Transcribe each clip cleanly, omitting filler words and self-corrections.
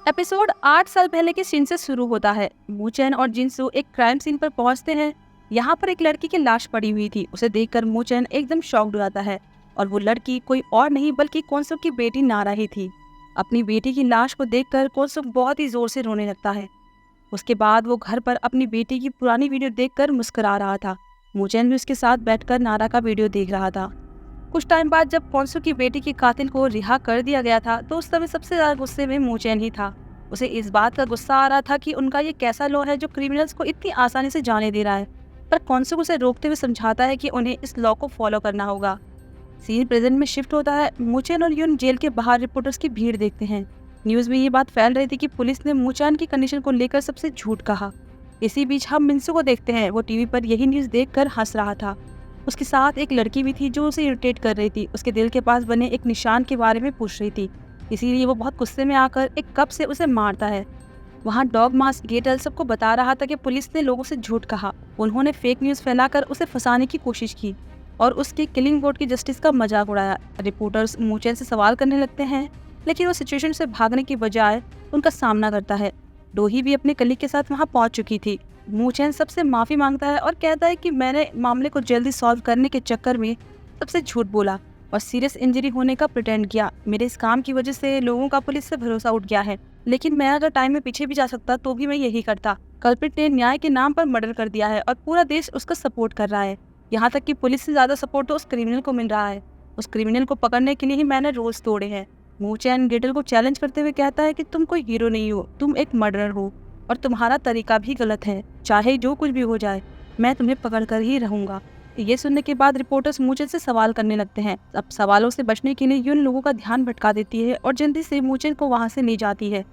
Episode 8 साल पहले के सीन से शुरू होता है। मूचेन और जिनसू एक क्राइम सीन पर पहुंचते हैं। यहाँ पर एक लड़की की लाश पड़ी हुई थी। उसे देखकर मूचेन एकदम शॉक्ड हो जाता है और वो लड़की कोई और नहीं बल्कि कोनसुक की बेटी नारा ही थी। अपनी बेटी की लाश को देखकर कोनसुक बहुत ही जोर से रोने लगता है। उसके बाद वो घर पर अपनी बेटी की पुरानी वीडियो देखकर मुस्कुरा रहा था। मूचेन भी उसके साथ बैठकर नारा का वीडियो देख रहा था। कुछ टाइम बाद जब कोनसुक की बेटी के कातिल को रिहा कर दिया गया था तो उस समय सबसे ज्यादा गुस्से में मूचेन ही था। उसे इस बात का गुस्सा आ रहा था कि उनका ये कैसा लॉ है जो क्रिमिनल्स को इतनी आसानी से जाने दे रहा है, पर कोनसुक उसे रोकते हुए समझाता है कि उन्हें इस लॉ को फॉलो करना होगा। सीन प्रेजेंट में शिफ्ट होता है। मूचेन और यून जेल के बाहर रिपोर्टर्स की भीड़ देखते हैं। न्यूज में ये बात फैल रही थी कि पुलिस ने मूचेन की कंडीशन को लेकर सबसे झूठ कहा। इसी बीच हम मिंसू को देखते हैं। वो टीवी पर यही न्यूज देखकर हंस रहा था। उसके साथ एक लड़की भी थी जो उसे इरिटेट कर रही थी। उसके दिल के पास बने एक निशान के बारे में पूछ रही थी, इसीलिए वो बहुत गुस्से में आकर एक कप से उसे मारता है। वहाँ डॉग मास्क गेटल सबको बता रहा था कि पुलिस ने लोगों से झूठ कहा। उन्होंने फेक न्यूज़ फैलाकर उसे फंसाने की कोशिश की और उसके किलिंग बोर्ड की जस्टिस का मजाक उड़ाया। रिपोर्टर्स मूचेन से सवाल करने लगते हैं, लेकिन वो सिचुएशन से भागने की बजाय उनका सामना करता है। डोही भी अपने कलीग के साथ वहाँ पहुँच चुकी थी। मूचेन सबसे माफ़ी मांगता है और कहता है कि मैंने मामले को जल्दी सॉल्व करने के चक्कर में सबसे झूठ बोला और सीरियस इंजरी होने का प्रिटेंड किया। मेरे इस काम की वजह से लोगों का पुलिस से भरोसा उठ गया है, लेकिन मैं अगर टाइम में पीछे भी जा सकता तो भी मैं यही करता। कल्प्रिट ने न्याय के नाम पर मर्डर कर दिया है और पूरा देश उसका सपोर्ट कर रहा है। यहाँ तक कि पुलिस से ज्यादा सपोर्ट तो उस क्रिमिनल को मिल रहा है। उस क्रिमिनल को पकड़ने के लिए ही मैंने रोल्स तोड़े हैं। मूचेन गेटल को चैलेंज करते हुए कहता है कि तुम कोई हीरो नहीं हो, तुम एक मर्डरर हो और तुम्हारा तरीका भी गलत है। चाहे जो कुछ भी हो जाए, मैं तुम्हें पकड़ कर ही रहूंगा। ये सुनने के बाद रिपोर्टर्स मूचेन से सवाल करने लगते हैं। अब सवालों से बचने के लिए यून लोगों का ध्यान भटका देती है और जल्दी से मूचेन को वहां से ले जाती है।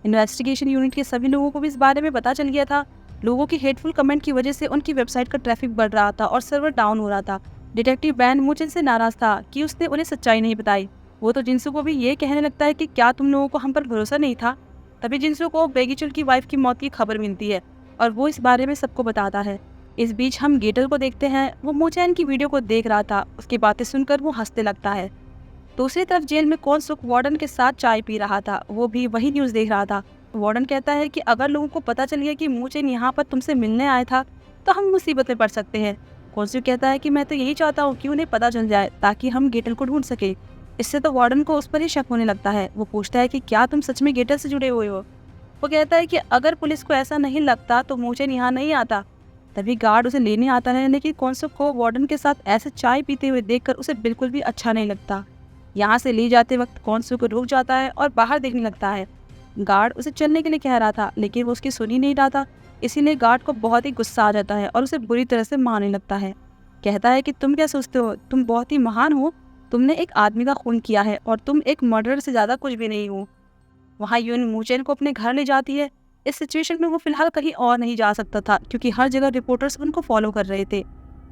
इन्वेस्टिगेशन यूनिट के सभी लोगों को भी इस बारे में पता चल गया था। लोगों की हेटफुल कमेंट की वजह से उनकी वेबसाइट का ट्रैफिक बढ़ रहा था और सर्वर डाउन हो रहा था। डिटेक्टिव बैन मूचेन से नाराज था कि उसने उन्हें सच्चाई नहीं बताई। वो तो जिनसू को भी ये कहने लगता है कि क्या तुम लोगों को हम पर भरोसा नहीं था। तभी जिनसू को बेगीचुल की वाइफ की मौत की खबर मिलती है और वो इस बारे में सबको बताता है। इस बीच हम गेटल को देखते हैं। वो मूचेन की वीडियो को देख रहा था। उसकी बातें सुनकर वो हंसने लगता है। दूसरी तरफ जेल में कोनसुक वार्डन के साथ चाय पी रहा था। वो भी वही न्यूज़ देख रहा था। वार्डन कहता है कि अगर लोगों को पता चल गया कि मूचेन यहाँ पर तुमसे मिलने आया था तो हम मुसीबत में पड़ सकते हैं। कोनसुक कहता है कि मैं तो यही चाहता हूँ कि उन्हें पता चल जाए ताकि हम गेटल को ढूंढ सके। इससे तो वार्डन को उस पर ही शक होने लगता है। वो पूछता है कि क्या तुम सच में गेटल से जुड़े हुए हो। वो कहता है कि अगर पुलिस को ऐसा नहीं लगता तो मूचेन यहाँ नहीं आता। तभी गार्ड उसे लेने आता है, लेकिन कोनसुक को वार्डन के साथ ऐसे चाय पीते हुए देखकर उसे बिल्कुल भी अच्छा नहीं लगता। यहाँ से ले जाते वक्त कोनसुक रुक जाता है और बाहर देखने लगता है। गार्ड उसे चलने के लिए कह रहा था, लेकिन वो उसकी सुन ही नहीं रहा था। इसीलिए गार्ड को बहुत ही गुस्सा आ जाता है और उसे बुरी तरह से मारने लगता है। कहता है कि तुम क्या सोचते हो, तुम बहुत ही महान हो। तुमने एक आदमी का खून किया है और तुम एक मर्डर से ज़्यादा कुछ भी नहीं हो। वहाँ यून मूचेन को अपने घर ले जाती है। इस सिचुएशन में वो फिलहाल कहीं और नहीं जा सकता था क्योंकि हर जगह रिपोर्टर्स उनको फॉलो कर रहे थे।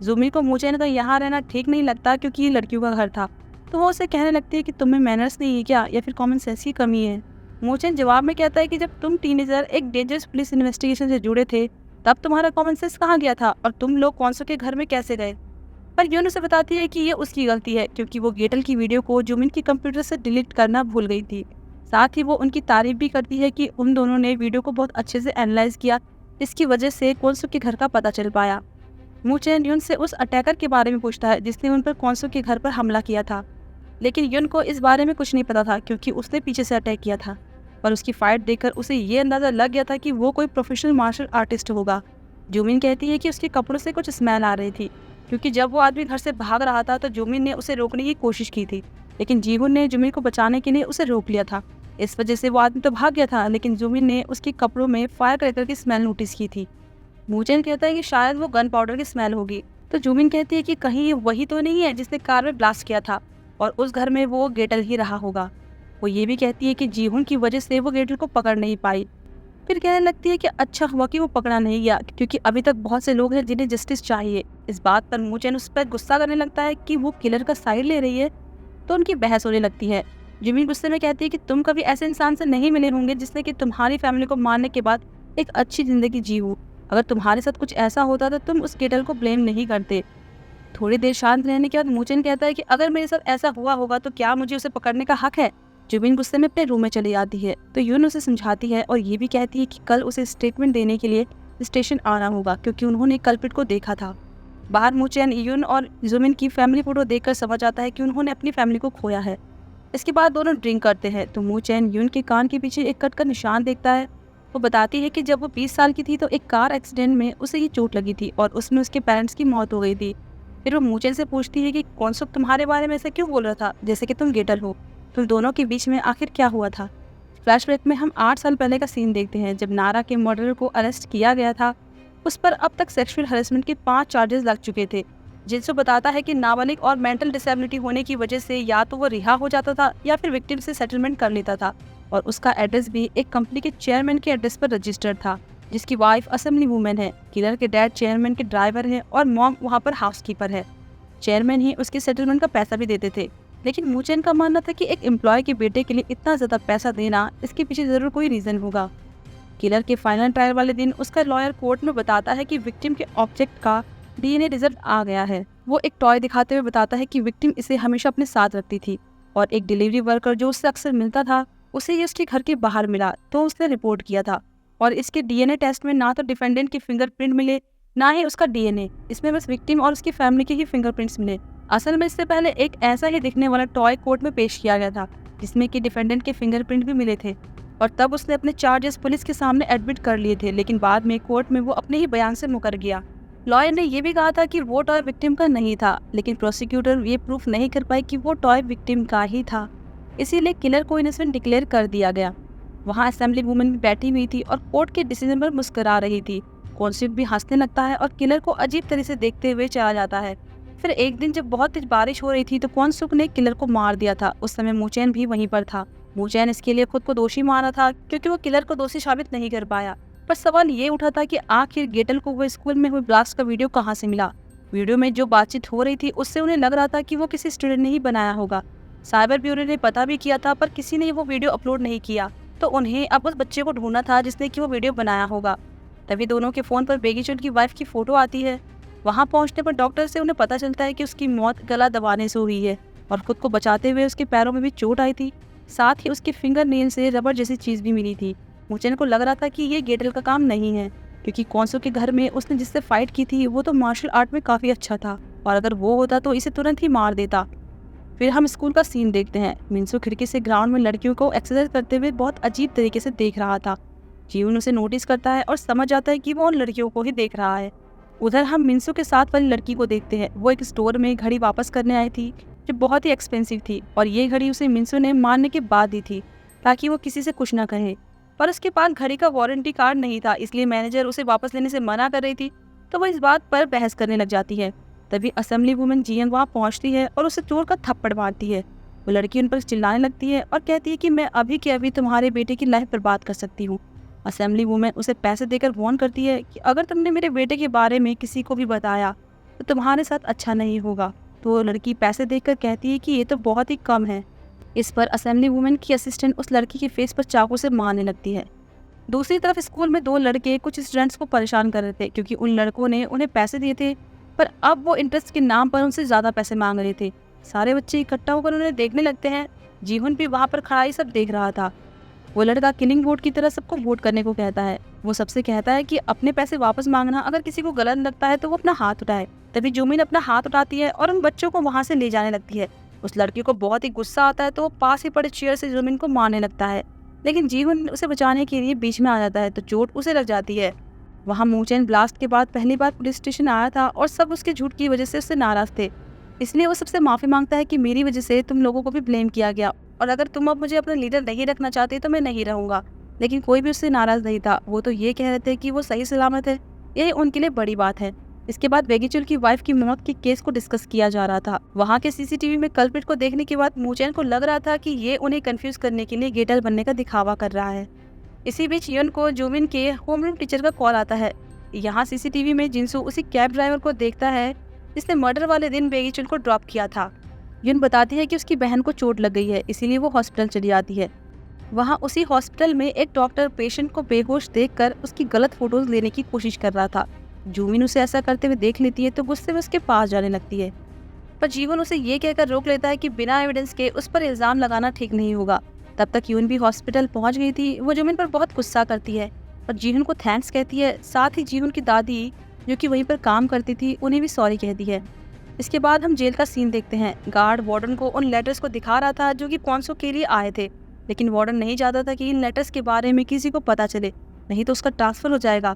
जूमी को मूचेन का यहाँ रहना ठीक नहीं लगता क्योंकि ये लड़कियों का घर था, तो वो उसे कहने लगती है कि तुम्हें मैनर्स नहीं है क्या या फिर कॉमन सेंस की कमी है। मूचेन जवाब में कहता है कि जब तुम टीनेजर एक डेंजरस पुलिस इन्वेस्टिगेशन से जुड़े थे तब तुम्हारा कॉमन सेंस कहाँ गया था और तुम लोग कोनसो के घर में कैसे गए। पर यून उसे बताती है कि ये उसकी गलती है क्योंकि वो गेटल की वीडियो को जूमिन की कंप्यूटर से डिलीट करना भूल गई थी। साथ ही वो उनकी तारीफ भी करती है कि उन दोनों ने वीडियो को बहुत अच्छे से एनालाइज किया, जिसकी वजह से कोनसो के घर का पता चल पाया। मूचेन यून से उस अटैकर के बारे में पूछता है जिसने उन पर कोनसो के घर पर हमला किया था, लेकिन यून को इस बारे में कुछ नहीं पता था क्योंकि उसने पीछे से अटैक किया था। पर उसकी फाइट देखकर उसे ये अंदाज़ा लग गया था कि वो कोई प्रोफेशनल मार्शल आर्टिस्ट होगा। जूमिन कहती है कि उसके कपड़ों से कुछ स्मेल आ रही थी क्योंकि जब वो आदमी घर से भाग रहा था तो जूमिन ने उसे रोकने की कोशिश की थी, लेकिन जीहुन ने जूमिन को बचाने के लिए उसे रोक लिया था। इस वजह से वो आदमी तो भाग गया था, लेकिन जूमिन ने उसके कपड़ों में फायर क्रैकर की स्मेल नोटिस की थी। मूचेन कहता है कि शायद वो गन पाउडर की स्मेल होगी, तो जूमिन कहती है कि कहीं ये वही तो नहीं है जिसने कार में ब्लास्ट किया था और उस घर में वो गेटल ही रहा होगा। वो ये भी कहती है कि जीहुन की वजह से वो गेटल को पकड़ नहीं पाई। फिर कहने लगती है कि अच्छा हुआ कि वो पकड़ा नहीं गया क्योंकि अभी तक बहुत से लोग हैं जिन्हें जस्टिस चाहिए। इस बात पर मूचेन उस पर गुस्सा करने लगता है कि वो किलर का साइड ले रही है, तो उनकी बहस होने लगती है। जिमी गुस्से में कहती है कि तुम कभी ऐसे इंसान से नहीं मिले होंगे जिसने कि तुम्हारी फैमिली को मारने के बाद एक अच्छी जिंदगी जी हो। अगर तुम्हारे साथ कुछ ऐसा होता तो तुम उस गेटल को ब्लेम नहीं करते। थोड़ी देर शांत रहने के बाद मूचेन कहता है कि अगर मेरे साथ ऐसा हुआ होगा तो क्या मुझे उसे पकड़ने का हक है। जुबिन गुस्से में अपने रूम में चली जाती है तो यून उसे समझाती है और ये भी कहती है कि कल उसे स्टेटमेंट देने के लिए स्टेशन आना होगा क्योंकि उन्होंने कल्प्रिट को देखा था। बाहर मूचैन यून और जुमिन की फैमिली फोटो देखकर समझ आता है कि उन्होंने अपनी फैमिली को खोया है। इसके बाद दोनों ड्रिंक करते हैं तो मूचैन यून के कान के पीछे एक कट का निशान देखता है। वो बताती है कि जब वो 20 साल की थी तो एक कार एक्सीडेंट में उसे ये चोट लगी थी और उसमें उसके पेरेंट्स की मौत हो गई थी। फिर वो मूचैन से पूछती है कि कौनसुक तुम्हारे बारे में ऐसा क्यों बोल रहा था, जैसे कि तुम गेटल हो। तुम दोनों के बीच में आखिर क्या हुआ था। फ्लैशबैक में हम 8 साल पहले का सीन देखते हैं जब नारा के मर्डरर को अरेस्ट किया गया था। उस पर अब तक सेक्सुअल हरेसमेंट के 5 चार्जेस लग चुके थे। जिनसे बताता है कि नाबालिग और मेंटल डिसेबिलिटी होने की वजह से या तो वो रिहा हो जाता था या फिर विक्टिम से सेटलमेंट कर लेता था और उसका एड्रेस भी एक कंपनी के चेयरमैन के एड्रेस पर रजिस्टर्ड था जिसकी वाइफ असेंबली वूमेन है। किलर के डैड चेयरमैन के ड्राइवर है और मॉम वहाँ पर हाउसकीपर है। चेयरमैन ही उसके सेटलमेंट का पैसा भी देते थे, लेकिन मूचैन का मानना था कि एक एम्प्लॉय के बेटे के लिए इतना ज्यादा पैसा देना, इसके पीछे जरूर कोई रीजन होगा। किलर के फाइनल ट्रायल वाले दिन उसका लॉयर कोर्ट में बताता है कि विक्टिम के ऑब्जेक्ट का डीएनए रिजल्ट आ गया है। वो एक टॉय दिखाते हुए बताता है कि विक्टिम इसे हमेशा अपने साथ रखती थी और एक डिलीवरी वर्कर जो उससे अक्सर मिलता था उसे ये उसके घर के बाहर मिला तो उसने रिपोर्ट किया था और इसके डीएनए टेस्ट में ना तो डिफेंडेंट के फिंगरप्रिंट मिले ना ही उसका डीएनए, इसमें बस विक्टिम और उसकी फैमिली के ही फिंगरप्रिंट्स मिले। असल में इससे पहले एक ऐसा ही दिखने वाला टॉय कोर्ट में पेश किया गया था जिसमें कि डिफेंडेंट के फिंगरप्रिंट भी मिले थे और तब उसने अपने चार्जेस पुलिस के सामने एडमिट कर लिए थे, लेकिन बाद में कोर्ट में वो अपने ही बयान से मुकर गया। लॉयर ने यह भी कहा था कि वो टॉय विक्टिम का नहीं था, लेकिन प्रोसिक्यूटर ये प्रूफ नहीं कर पाई कि वो टॉय विक्टिम का ही था, इसीलिए किलर को इनोसेंट डिक्लेयर कर दिया गया। वहाँ असेंबली वुमेन भी बैठी हुई थी और कोर्ट के डिसीजन पर मुस्कुरा रही थी। कॉन्स्टेबल भी हंसने लगता है और किलर को अजीब तरह से देखते हुए चला जाता है। फिर एक दिन जब बहुत तेज बारिश हो रही थी तो कॉन्स्टेबल ने किलर को मार दिया था। उस समय मूचैन भी वहीं पर था। मूचैन इसके लिए खुद को दोषी माना था क्योंकि वो किलर को दोषी साबित नहीं कर पाया। पर सवाल ये उठा था कि आखिर गेटल को वो स्कूल में हुए ब्लास्ट का वीडियो कहाँ से मिला। वीडियो में जो बातचीत हो रही थी उससे उन्हें लग रहा था कि वो किसी स्टूडेंट ने ही बनाया होगा। साइबर ब्यूरो ने पता भी किया था पर किसी ने वो वीडियो अपलोड नहीं किया, तो उन्हें अब उस बच्चे को ढूंढना था जिसने कि वो वीडियो बनाया होगा। तभी दोनों के फोन पर बेगीचुल की वाइफ की फोटो आती है। वहां पहुंचने पर डॉक्टर से उन्हें पता चलता है कि उसकी मौत गला दबाने से हुई है और खुद को बचाते हुए उसके पैरों में भी चोट आई थी। साथ ही उसके फिंगर नेल से रबर जैसी चीज भी मिली थी। मूचैन को लग रहा था कि ये गेटल का काम नहीं है क्योंकि कॉन्सो के घर में उसने जिससे फाइट की थी वो तो मार्शल आर्ट में काफी अच्छा था और अगर वो होता तो इसे तुरंत ही मार देता। फिर हम स्कूल का सीन देखते हैं। मिंसो खिड़की से ग्राउंड में लड़कियों को एक्सरसाइज करते हुए बहुत अजीब तरीके से देख रहा था। जीवन उसे नोटिस करता है और समझ आता है कि वो उन लड़कियों को ही देख रहा है। उधर हम मिंसो के साथ वाली लड़की को देखते हैं। वो एक स्टोर में घड़ी वापस करने आई थी जो बहुत ही एक्सपेंसिव थी और ये घड़ी उसे मिंसो ने मारने के बाद दी थी ताकि वो किसी से कुछ ना कहे, पर उसके पास घड़ी का वारंटी कार्ड नहीं था, इसलिए मैनेजर उसे वापस लेने से मना कर रही थी, तो वो इस बात पर बहस करने लग जाती है। तभी असेंबली वुमेन जियन वहाँ पहुँचती है और उसे चोर का थप्पड़ मारती है। वो लड़की उन पर चिल्लाने लगती है और कहती है कि मैं अभी के अभी तुम्हारे बेटे की लाइफ बर्बाद कर सकती हूँ। असेंबली वुमेन उसे पैसे देकर वार्न करती है कि अगर तुमने मेरे बेटे के बारे में किसी को भी बताया तो तुम्हारे साथ अच्छा नहीं होगा। तो लड़की पैसे देकर कहती है कि ये तो बहुत ही कम है। इस पर असेंबली वुमेन की असिस्टेंट उस लड़की के फेस पर चाकू से मारने लगती है। दूसरी तरफ स्कूल में 2 लड़के कुछ स्टूडेंट्स को परेशान कर रहे थे क्योंकि उन लड़कों ने उन्हें पैसे दिए थे, पर अब वो इंटरेस्ट के नाम पर उनसे ज़्यादा पैसे मांग रहे थे। सारे बच्चे इकट्ठा होकर उन्हें देखने लगते हैं। जीवन भी वहाँ पर खड़ा ही सब देख रहा था। वो लड़का किलिंग वोट की तरह सबको वोट करने को कहता है। वो सबसे कहता है कि अपने पैसे वापस मांगना, अगर किसी को गलत लगता है तो वो अपना हाथ उठाए। तभी जोमिन अपना हाथ उठाती है और उन बच्चों को वहाँ से ले जाने लगती है। उस लड़की को बहुत ही गुस्सा आता है तो वो पास ही पड़े चेयर से जोमिन को मारने लगता है, लेकिन जीवन उसे बचाने के लिए बीच में आ जाता है तो चोट उसे लग जाती है। वहाँ मूचैन ब्लास्ट के बाद पहली बार पुलिस स्टेशन आया था और सब उसके झूठ की वजह से उससे नाराज थे, इसलिए वो सबसे माफ़ी मांगता है कि मेरी वजह से तुम लोगों को भी ब्लेम किया गया और अगर तुम अब मुझे अपना लीडर नहीं रखना चाहते तो मैं नहीं रहूँगा। लेकिन कोई भी उससे नाराज़ नहीं था। वो तो ये कह रहे थे कि वो सही सलामत है, यही उनके लिए बड़ी बात है। इसके बाद बेगीचुल की वाइफ की मौत के केस को डिस्कस किया जा रहा था। वहाँ के सीसीटीवी में कल्प्रिट को देखने के बाद मूचैन को लग रहा था कि ये उन्हें कंफ्यूज करने के लिए गेटल बनने का दिखावा कर रहा है। इसी बीच यन को जोमिन के होमरूम टीचर का कॉल आता है। यहाँ सीसीटीवी में जिनसू उसी कैब ड्राइवर को देखता है जिसने मर्डर वाले दिन बेगीचुल को ड्रॉप किया था। युन बताती है कि उसकी बहन को चोट लग गई है, इसीलिए वो हॉस्पिटल चली जाती है। वहाँ उसी हॉस्पिटल में एक डॉक्टर पेशेंट को बेहोश देखकर उसकी गलत फोटोज लेने की कोशिश कर रहा था। जूमिन उसे ऐसा करते हुए देख लेती है तो गुस्से में उसके पास जाने लगती है, पर जीवन उसे ये कहकर रोक लेता है कि बिना एविडेंस के उस पर इल्जाम लगाना ठीक नहीं होगा। तब तक यून भी हॉस्पिटल पहुंच गई थी। वो जिमिन पर बहुत गुस्सा करती है और जीहुन को थैंक्स कहती है। साथ ही जीहुन की दादी जो कि वहीं पर काम करती थी उन्हें भी सॉरी कहती है। इसके बाद हम जेल का सीन देखते हैं। गार्ड वार्डन को उन लेटर्स को दिखा रहा था जो कि क्वांसो के लिए आए थे, लेकिन वार्डन नहीं चाहता था कि इन लेटर्स के बारे में किसी को पता चले, नहीं तो उसका ट्रांसफर हो जाएगा।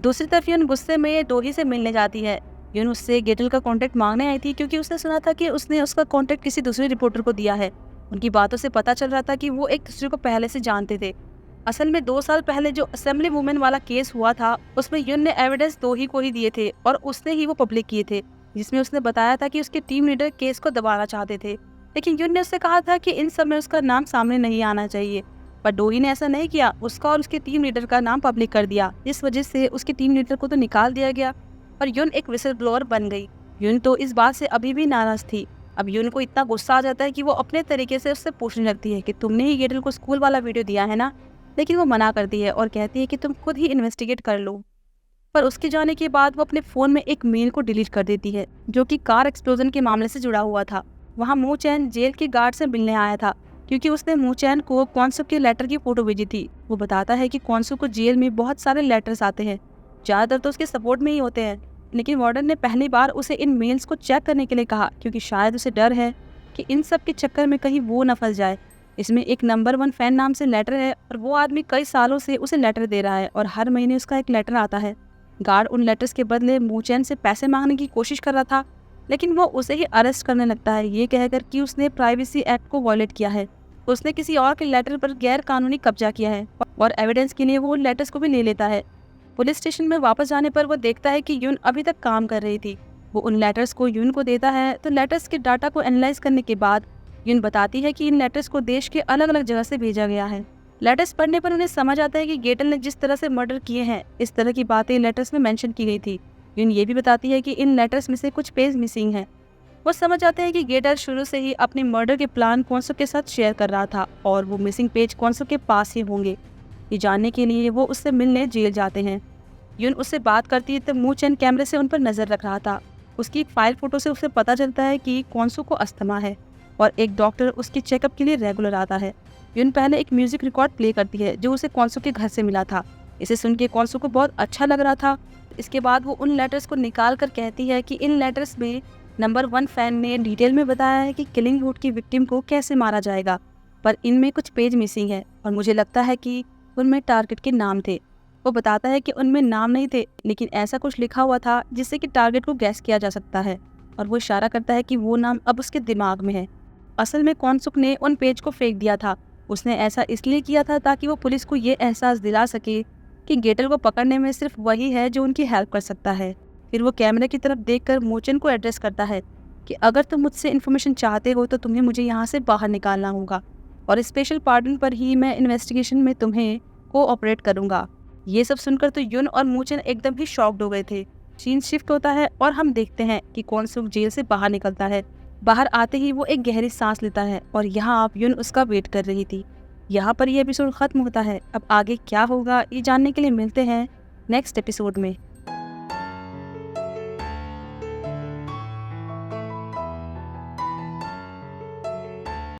दूसरी तरफ यून गुस्से में डोही से मिलने जाती है। यून उससे गेटल का कॉन्टैक्ट मांगने आई थी क्योंकि उसने सुना था कि उसने उसका कॉन्टैक्ट किसी दूसरे रिपोर्टर को दिया है। उनकी बातों से पता चल रहा था कि वो एक दूसरे को पहले से जानते थे। असल में 2 साल पहले जो असेंबली वुमेन वाला केस हुआ था उसमें यून ने एविडेंस डोही को ही दिए थे और उसने ही वो पब्लिक किए थे, जिसमें उसने बताया था कि उसके टीम लीडर केस को दबाना चाहते थे, लेकिन यून ने उससे कहा था कि इन सब में उसका नाम सामने नहीं आना चाहिए। पर डोही ने ऐसा नहीं किया, उसका और उसके टीम लीडर का नाम पब्लिक कर दिया, जिस वजह से उसके टीम लीडर को तो निकाल दिया गया और यून एक विसल ब्लोअर बन गई। यून तो इस बात से अभी भी नाराज थी। अब यून को इतना गुस्सा आ जाता है कि वो अपने तरीके से उससे पूछने लगती है कि तुमने ही गेटल को स्कूल वाला वीडियो दिया है ना, लेकिन वो मना करती है और कहती है कि तुम खुद ही इन्वेस्टिगेट कर लो। पर उसके जाने के बाद वो अपने फ़ोन में एक मेल को डिलीट कर देती है जो कि कार एक्सप्लोजन के मामले से जुड़ा हुआ था। वहाँ मू चैन जेल के गार्ड से मिलने आया था क्योंकि उसने मू चैन को क्वांसो के लेटर की फ़ोटो भेजी थी। वो बताता है कि क्वांसो को जेल में बहुत सारे लेटर्स आते हैं, ज़्यादातर तो उसके सपोर्ट में ही होते हैं, लेकिन वार्डन ने पहली बार उसे इन मेल्स को चेक करने के लिए कहा क्योंकि शायद उसे डर है कि इन सब के चक्कर में कहीं वो न फंस जाए। इसमें एक नंबर 1 फैन नाम से लेटर है और वो आदमी कई सालों से उसे लेटर दे रहा है और हर महीने उसका एक लेटर आता है। गार्ड उन लेटर्स के बदले मू चैन से पैसे मांगने की कोशिश कर रहा था, लेकिन वो उसे ही अरेस्ट करने लगता है ये कहकर कि उसने प्राइवेसी एक्ट को वॉयलेट किया है। उसने किसी और के लेटर पर गैर कानूनी कब्जा किया है और एविडेंस के लिए वो उन लेटर्स को भी ले लेता है। पुलिस स्टेशन में वापस जाने पर वो देखता है कि यून अभी तक काम कर रही थी। वो उन लेटर्स को यून को देता है तो लेटर्स के डाटा को एनालाइज करने के बाद यून बताती है कि इन लेटर्स को देश के अलग अलग जगह से भेजा गया है। लेटर्स पढ़ने पर उन्हें समझ आता है कि गेटल ने जिस तरह से मर्डर किए हैं इस तरह की बातें लेटर्स में मेंशन की गई थी। यून ये भी बताती है कि इन लेटर्स में से कुछ पेज मिसिंग हैं। वो समझ आते हैं कि गेटल शुरू से ही अपने मर्डर के प्लान क्वांसो के साथ शेयर कर रहा था और वो मिसिंग पेज क्वांसो के पास ही होंगे। ये जानने के लिए वो उससे मिलने जेल जाते हैं। यून उससे बात करती है तो मू चैन कैमरे से उन पर नजर रख रहा था। उसकी एक फाइल फोटो से उसे पता चलता है कि क्वांसो को अस्थमा है और एक डॉक्टर उसके चेकअप के लिए रेगुलर आता है। यून पहले एक म्यूजिक रिकॉर्ड प्ले करती है जो उसे क्वांसो के घर से मिला था। इसे सुन के क्वांसो को बहुत अच्छा लग रहा था। इसके बाद वो उन लेटर्स को निकाल कर कहती है कि इन लेटर्स में नंबर 1 फैन ने डिटेल में बताया है कि किलिंग रूट की विक्टिम को कैसे मारा जाएगा, पर इनमें कुछ पेज मिसिंग है और मुझे लगता है कि उनमें टारगेट के नाम थे। वो बताता है कि उनमें नाम नहीं थे, लेकिन ऐसा कुछ लिखा हुआ था जिससे कि टारगेट को गैस किया जा सकता है और वो इशारा करता है कि वो नाम अब उसके दिमाग में है। असल में क्वांसुक ने उन पेज को फेंक दिया था। उसने ऐसा इसलिए किया था ताकि वो पुलिस को ये एहसास दिला सके कि गेटल को पकड़ने में सिर्फ वही है जो उनकी हेल्प कर सकता है। फिर वो कैमरे की तरफ देखकर मोचन को एड्रेस करता है कि अगर तुम मुझसे इन्फॉर्मेशन चाहते हो तो तुम्हें मुझे यहाँ से बाहर निकालना होगा और स्पेशल पार्डन पर ही मैं इन्वेस्टिगेशन में तुम्हें कोऑपरेट करूँगा। ये सब सुनकर तो यून और मोचन एकदम ही शॉक्ड हो गए थे। सीन शिफ्ट होता है और हम देखते हैं कि क्वांसुक जेल से बाहर निकलता है। बाहर आते ही वो एक गहरी सांस लेता है और यहाँ आप यून उसका वेट कर रही थी। यहाँ पर ये एपिसोड खत्म होता है। अब आगे क्या होगा ये जानने के लिए मिलते हैं नेक्स्ट एपिसोड में।